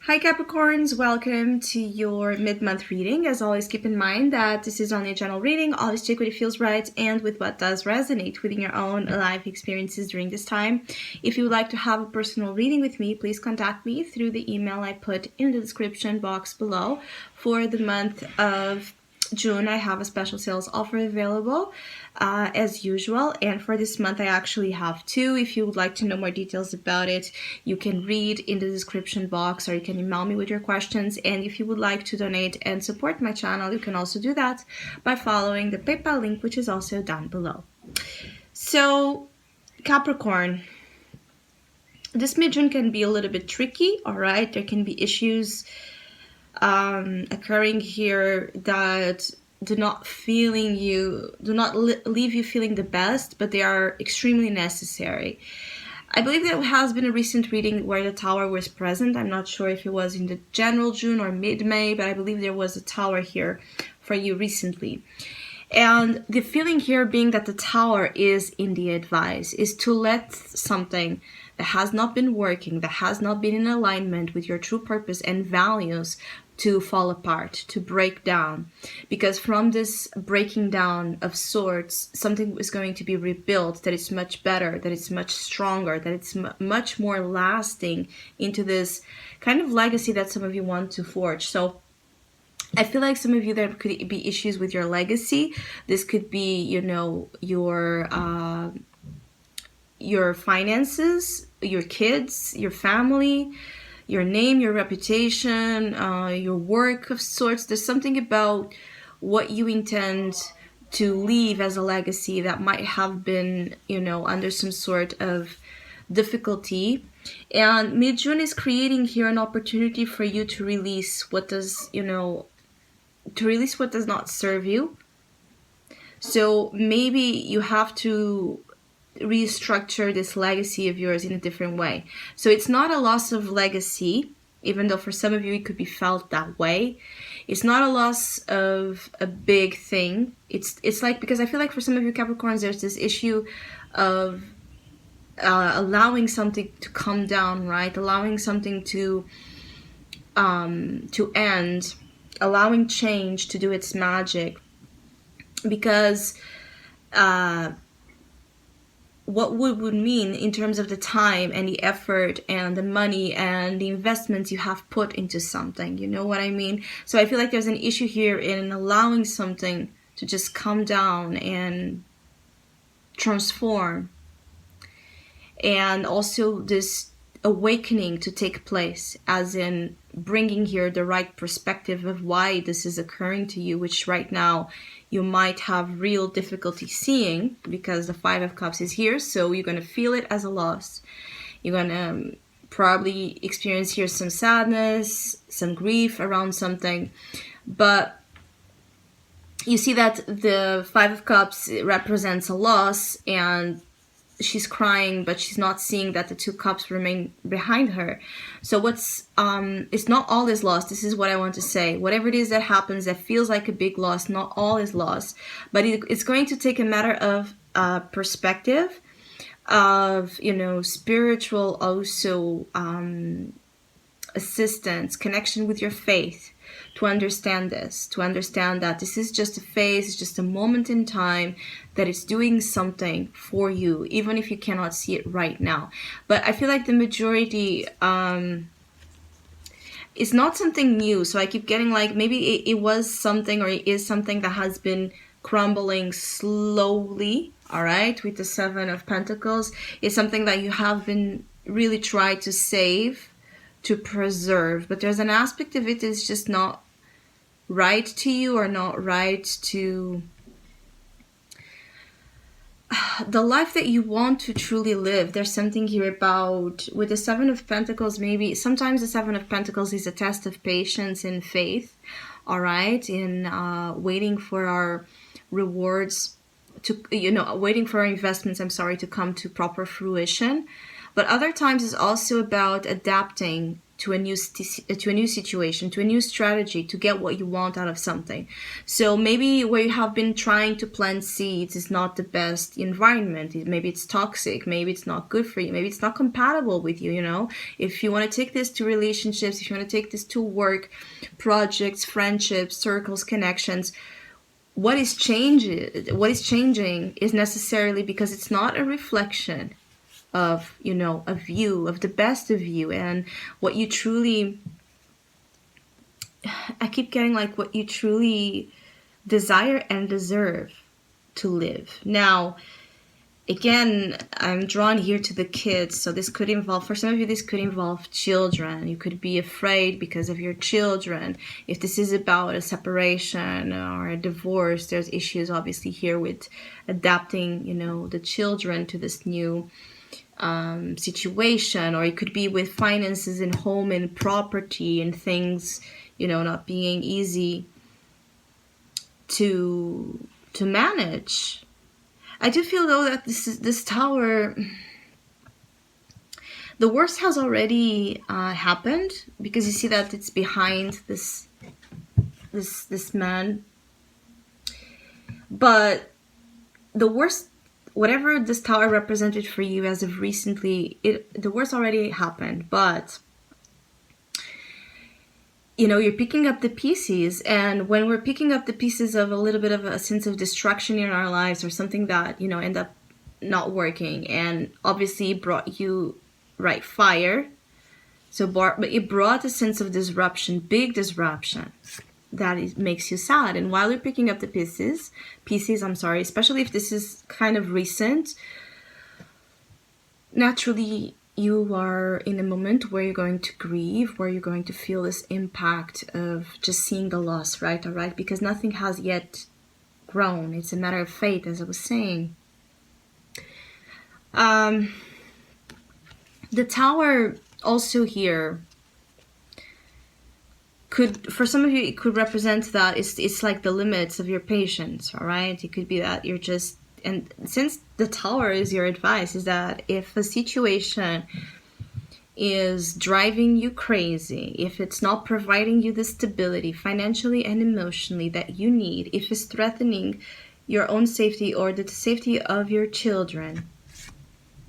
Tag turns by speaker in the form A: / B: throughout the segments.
A: Hi Capricorns, welcome to your mid-month reading. As always, keep in mind that this is only a general reading. Always take what feels right and with what does resonate within your own life experiences during this time. If you would like to have a personal reading with me, please contact me through the email I put in the description box below. For the month of June, I have a special sales offer available as usual, and for this month I actually have two. If you would like to know more details about it, you can read in the description box, or you can email me with your questions. And if you would like to donate and support my channel, you can also do that by following the PayPal link, which is also down below. So Capricorn, this mid-June can be a little bit tricky, all right? There can be issues occurring here that do not leave you feeling the best, but they are extremely necessary. I believe there has been a recent reading where the tower was present. I'm not sure if it was in the general June or mid-May, but I believe there was a tower here for you recently. And the feeling here being that the tower is in the advice is to let something that has not been working, that has not been in alignment with your true purpose and values, to fall apart, to break down. Because from this breaking down of sorts, something is going to be rebuilt that is much better, that it's much stronger, that it's much more lasting into this kind of legacy that some of you want to forge. So I feel like some of you, there could be issues with your legacy. This could be, you know, your finances, your kids, your family, your name, your reputation, your work of sorts. There's something about what you intend to leave as a legacy that might have been, you know, under some sort of difficulty. And mid-June is creating here an opportunity for you to release what does, what does not serve you. So maybe you have to restructure this legacy of yours in a different way. So it's not a loss of legacy, even though for some of you it could be felt that way. It's not a loss of a big thing. It's like, because I feel like for some of you Capricorns, there's this issue of allowing something to come down, right? Allowing something to end, allowing change to do its magic. Because what would mean in terms of the time and the effort and the money and the investments you have put into something, you know what I mean? So I feel like there's an issue here in allowing something to just come down and transform, and also this awakening to take place, as in bringing here the right perspective of why this is occurring to you, which right now you might have real difficulty seeing, because the Five of Cups is here. So you're going to feel it as a loss. You're going to probably experience here some sadness, some grief around something. But you see that the Five of Cups represents a loss, and she's crying, but she's not seeing that the Two Cups remain behind her. So it's not all is lost. This is what I want to say. Whatever it is that happens that feels like a big loss, not all is lost, but it's going to take a matter of perspective, of, you know, spiritual also assistance, connection with your faith, to understand this, to understand that this is just a phase, it's just a moment in time that is doing something for you, even if you cannot see it right now. But I feel like the majority is not something new. So I keep getting like, maybe it was something, or it is something that has been crumbling slowly, all right, with the Seven of Pentacles. It's something that you have been really trying to save, to preserve, but there's an aspect of it is just not right to you, or not right to the life that you want to truly live. There's something here about, with the Seven of Pentacles, maybe sometimes the Seven of Pentacles is a test of patience and faith, all right, in waiting for our rewards to, you know, waiting for our investments, to come to proper fruition. But other times it's also about adapting to a new to a new situation, to a new strategy, to get what you want out of something. So maybe where you have been trying to plant seeds is not the best environment. Maybe it's toxic, maybe it's not good for you, maybe it's not compatible with you, you know. If you want to take this to relationships, if you want to take this to work, projects, friendships, circles, connections, what is changing is necessarily because it's not a reflection of, you know, a view of the best of you and what you truly, I keep getting like what you truly desire and deserve to live. Now, again, I'm drawn here to the kids, so this could involve, for some of you, this could involve children. You could be afraid because of your children. If this is about a separation or a divorce, there's issues obviously here with adapting, you know, the children to this new situation. Or it could be with finances and home and property and things, you know, not being easy to manage. I do feel though that this tower, the worst has already happened, because you see that it's behind this man. But the worst, whatever this tower represented for you as of recently, the worst already happened. But you know, you're picking up the pieces, and when we're picking up the pieces of a little bit of a sense of destruction in our lives, or something that, you know, end up not working, and obviously brought you fire, but it brought a sense of disruption, big disruption, that makes you sad. And while you're picking up the pieces, especially if this is kind of recent, naturally you are in a moment where you're going to grieve, where you're going to feel this impact of just seeing the loss, right? All right, because nothing has yet grown. It's a matter of fate, as I was saying. The tower also here could, for some of you, it could represent that it's like the limits of your patience, all right? It could be that you're just, and since the tower is your advice, is that if a situation is driving you crazy, if it's not providing you the stability financially and emotionally that you need, if it's threatening your own safety or the safety of your children,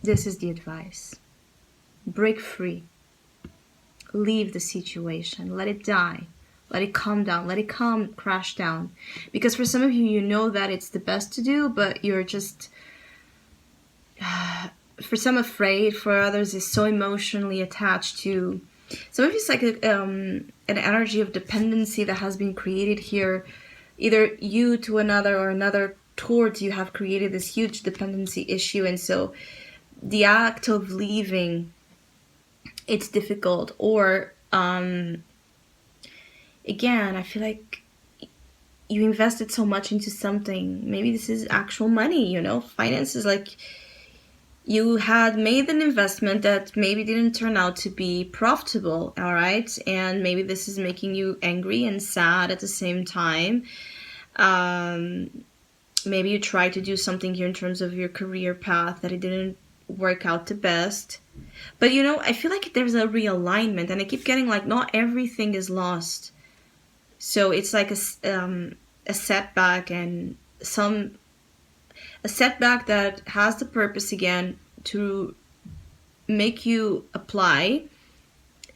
A: this is the advice. Break free. Leave the situation. Let it die. Let it calm down. Let it crash down. Because for some of you, you know that it's the best to do, but you're just, for some, afraid. For others, is so emotionally attached to. Some of you, it's like an energy of dependency that has been created here. Either you to another, or another towards you, have created this huge dependency issue. And so the act of leaving, it's difficult. Or again, I feel like you invested so much into something. Maybe this is actual money, you know, finances. Like, you had made an investment that maybe didn't turn out to be profitable, all right? And maybe this is making you angry and sad at the same time. Maybe you tried to do something here in terms of your career path that it didn't work out the best. But, you know, I feel like there's a realignment, and I keep getting like, not everything is lost. So it's like a setback, and a setback that has the purpose again to make you apply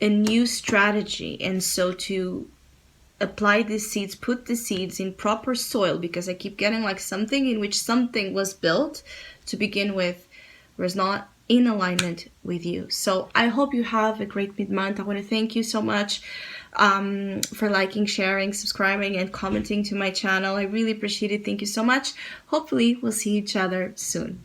A: a new strategy. And so to apply these seeds, put the seeds in proper soil, because I keep getting like something in which something was built to begin with was not in alignment with you. So I hope you have a great mid-month. I want to thank you so much for liking, sharing, subscribing, and commenting to my channel. I really appreciate it. Thank you so much. Hopefully we'll see each other soon.